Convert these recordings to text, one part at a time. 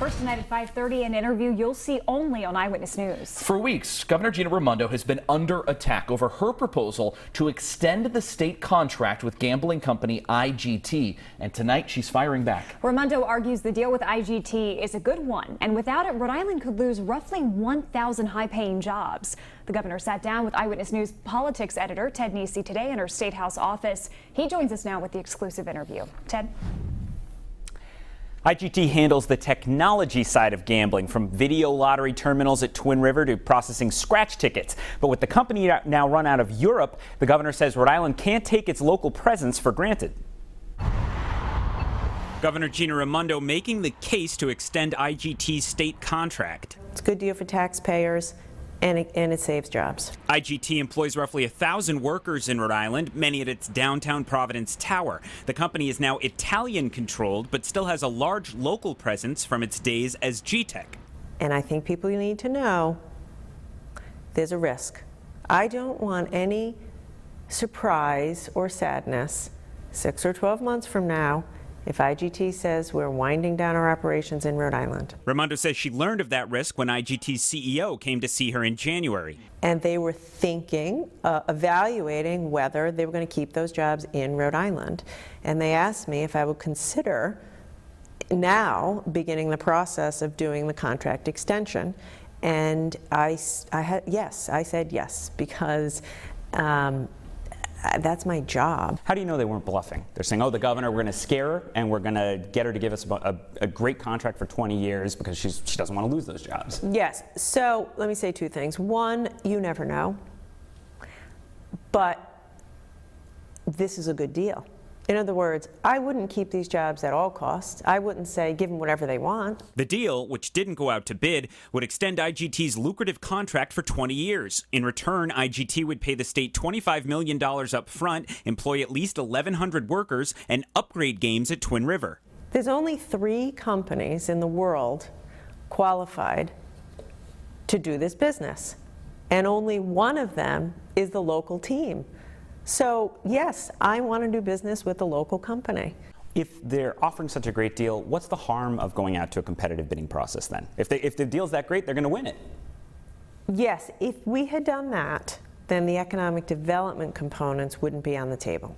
First tonight at 5:30, an interview you'll see only on Eyewitness News. For weeks, Governor Raimondo has been under attack over her proposal to extend the state contract with gambling company IGT. And tonight she's firing back. Raimondo argues the deal with IGT is a good one, and without it, Rhode Island could lose roughly 1,000 high-paying jobs. The governor sat down with Eyewitness News politics editor Ted Nesi today in her State House office. He joins us now with the exclusive interview. Ted? IGT handles the technology side of gambling, from video lottery terminals at Twin River to processing scratch tickets. But with the company now run out of Europe, the governor says Rhode Island can't take its local presence for granted. Governor Raimondo making the case to extend IGT's state contract. It's a good deal for taxpayers, and it saves jobs. IGT employs roughly 1,000 workers in Rhode Island, many at its downtown Providence tower. The company is now Italian-controlled, but still has a large local presence from its days as G-Tech. And I think people need to know there's a risk. I don't want any surprise or sadness 6 or 12 months from now if IGT says we're winding down our operations in Rhode Island. Raimondo says she learned of that risk when IGT's CEO came to see her in January. And they were thinking, evaluating whether they were going to keep those jobs in Rhode Island. And they asked me if I would consider now beginning the process of doing the contract extension. And I said yes, because that's my job. How do you know they weren't bluffing? They're saying, oh, the governor, we're going to scare her and we're going to get her to give us a great contract for 20 years because she doesn't want to lose those jobs. Yes. So let me say two things. One, you never know. But this is a good deal. In other words, I wouldn't keep these jobs at all costs. I wouldn't say give them whatever they want. The deal, which didn't go out to bid, would extend IGT's lucrative contract for 20 years. In return, IGT would pay the state $25 million up front, employ at least 1,100 workers, and upgrade games at Twin River. There's only 3 companies in the world qualified to do this business, and only one of them is the local team. So, yes, I want to do business with a local company. If they're offering such a great deal, what's the harm of going out to a competitive bidding process then? If the deal's that great, they're going to win it. Yes, if we had done that, then the economic development components wouldn't be on the table.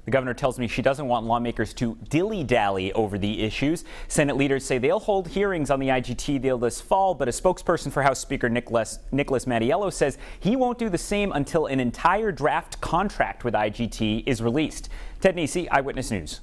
The governor tells me she doesn't want lawmakers to dilly-dally over the issues. Senate leaders say they'll hold hearings on the IGT deal this fall, but a spokesperson for House Speaker Nicholas Mattiello says he won't do the same until an entire draft contract with IGT is released. Ted Nesi, Eyewitness News.